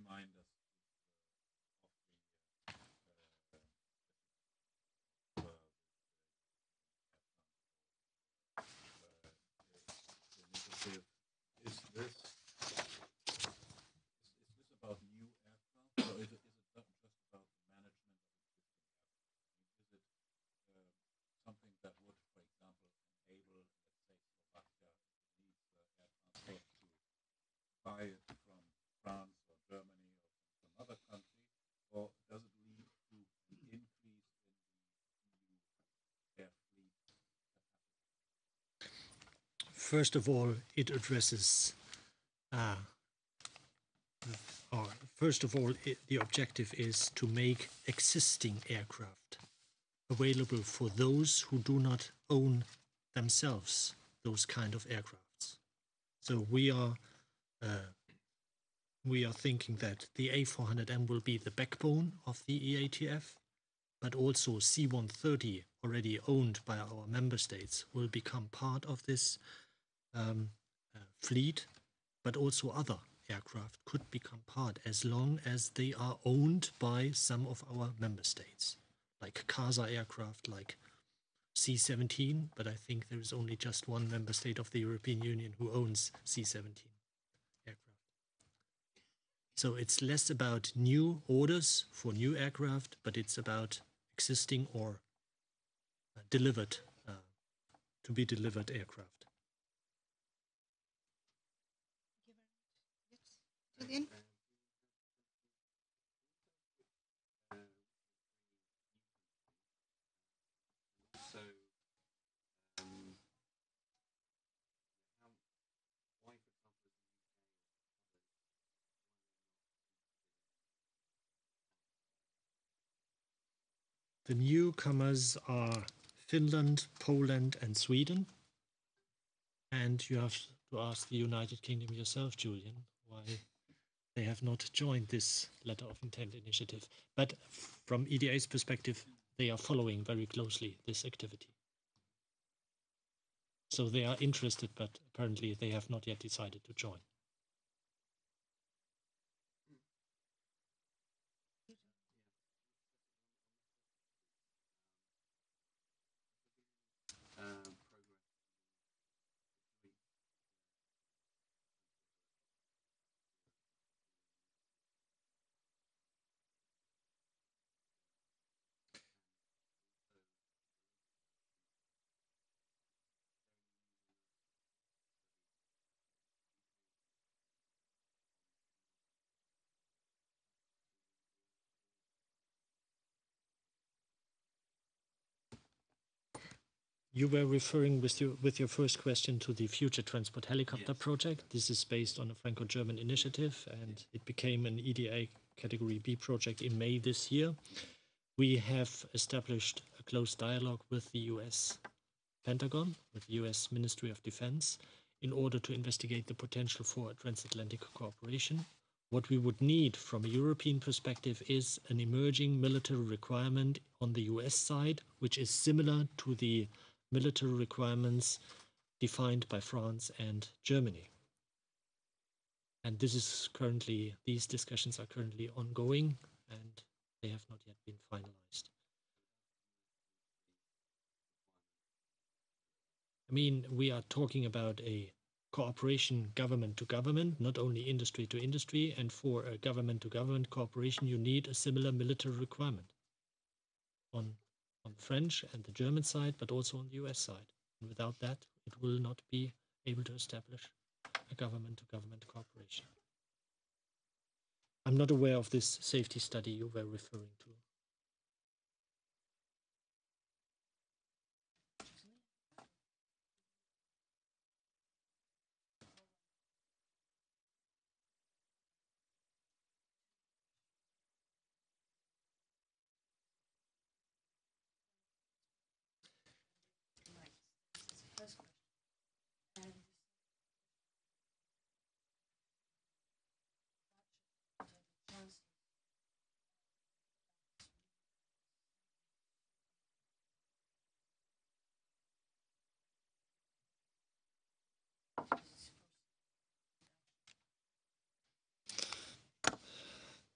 remind us of the initiative. Is this about new aircraft, or is it just about the management of existing aircraft? I mean, is it something that would, for example, enable, let's say, Slovakia needs air transport to buy it from France or Germany or some other country, or does it lead to an increase in the EU air fleet capacity? First of all, it addresses, the objective is to make existing aircraft available for those who do not own themselves those kind of aircrafts. So we are thinking that the A400M will be the backbone of the EATF, but also C-130, already owned by our member states, will become part of this fleet, but also other aircraft could become part as long as they are owned by some of our member states, like CASA aircraft, like C-17, but I think there is only just one member state of the European Union who owns C-17 aircraft. So it's less about new orders for new aircraft, but it's about existing or delivered, to be delivered aircraft. Julian? So, why, for example, The newcomers are Finland, Poland, and Sweden. And you have to ask the United Kingdom yourself, Julian, why they have not joined this letter of intent initiative. But from EDA's perspective, they are following very closely this activity. So they are interested, but apparently they have not yet decided to join. You were referring with your first question to the Future Transport Helicopter project. This is based on a Franco-German initiative, and it became an EDA Category B project in May this year. We have established a close dialogue with the US Pentagon, with the US Ministry of Defense, in order to investigate the potential for a transatlantic cooperation. What we would need from a European perspective is an emerging military requirement on the US side, which is similar to the military requirements defined by France and Germany. And these discussions are currently ongoing, and they have not yet been finalized. I mean, we are talking about a cooperation government to government, not only industry to industry, and for a government to government cooperation, you need a similar military requirement on the French and the German side, but also on the US side. And without that, it will not be able to establish a government-to-government cooperation. I'm not aware of this safety study you were referring to.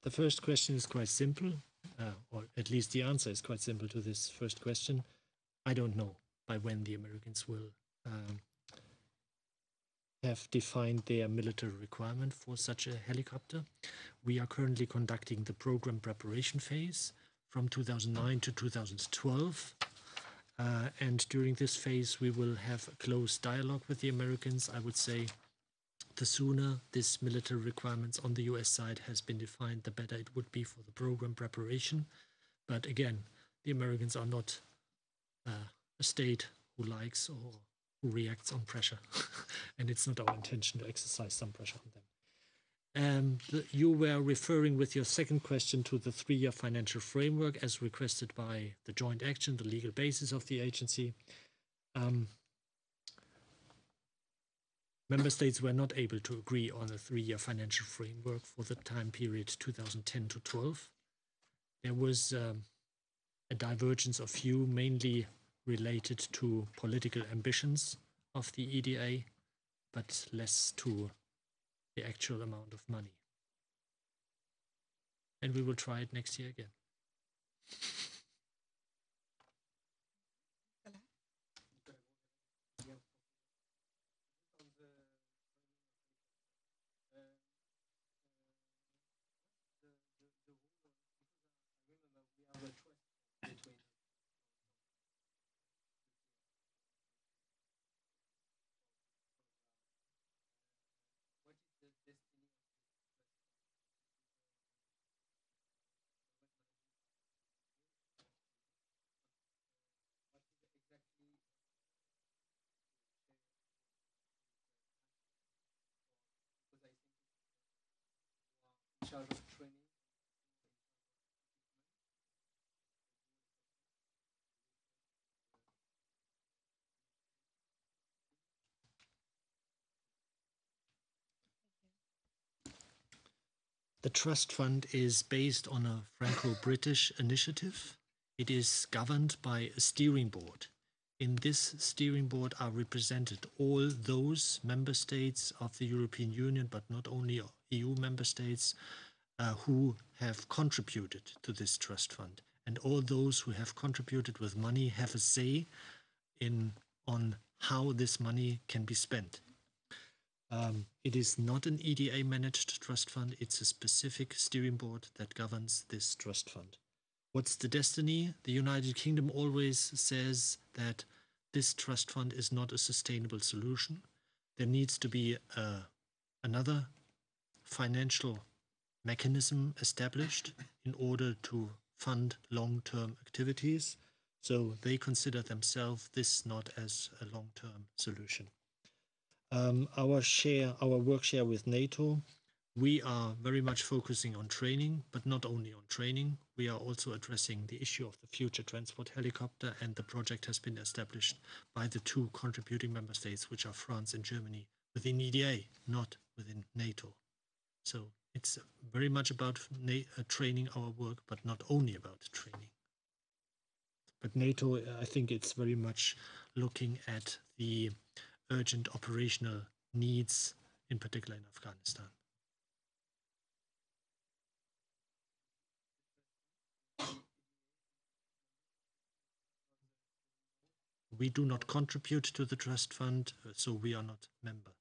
The first question is quite simple, or at least the answer is quite simple to this first question. I don't know by when the Americans will have defined their military requirement for such a helicopter. We are currently conducting the program preparation phase from 2009 to 2012. And during this phase, we will have a close dialogue with the Americans. I would say the sooner this military requirements on the US side has been defined, the better it would be for the program preparation. But again, the Americans are not a state who likes or who reacts on pressure. And it's not our intention to exercise some pressure on them. You were referring with your second question to the 3-year financial framework as requested by the joint action, the legal basis of the agency. Member states were not able to agree on a 3-year financial framework for the time period 2010 to 12. There was a divergence of view, mainly related to political ambitions of the EDA, but less to the actual amount of money. And we will try it next year again. The trust fund is based on a Franco-British initiative. It is governed by a steering board. In this steering board are represented all those member states of the European Union, but not only EU member states, who have contributed to this trust fund. And all those who have contributed with money have a say on how this money can be spent. It is not an EDA managed trust fund, it's a specific steering board that governs this trust fund. What's the destiny? The United Kingdom always says that this trust fund is not a sustainable solution. There needs to be another financial mechanism established in order to fund long-term activities. So they consider themselves this not as a long-term solution. Our work share with NATO, we are very much focusing on training, but not only on training. We are also addressing the issue of the future transport helicopter, and the project has been established by the 2 contributing member states, which are France and Germany, within EDA, not within NATO. So it's very much about training our work, but not only about training. But NATO, I think it's very much looking at the urgent operational needs, in particular in Afghanistan. We do not contribute to the trust fund, so we are not member.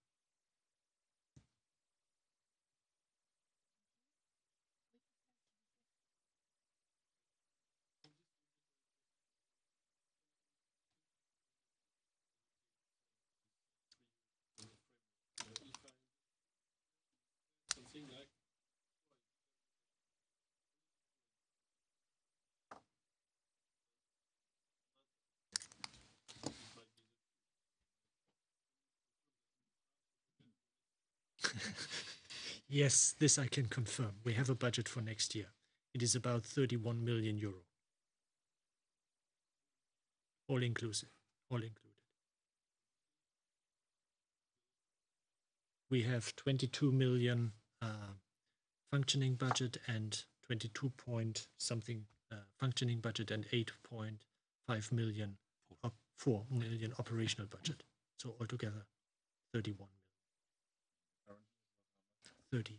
Yes, this I can confirm. We have a budget for next year. It is about 31 million euro. All inclusive, all included. We have 22 million functioning budget and 22 point something functioning budget and 8.5 million, 4 million operational budget. So altogether 31 million. 30.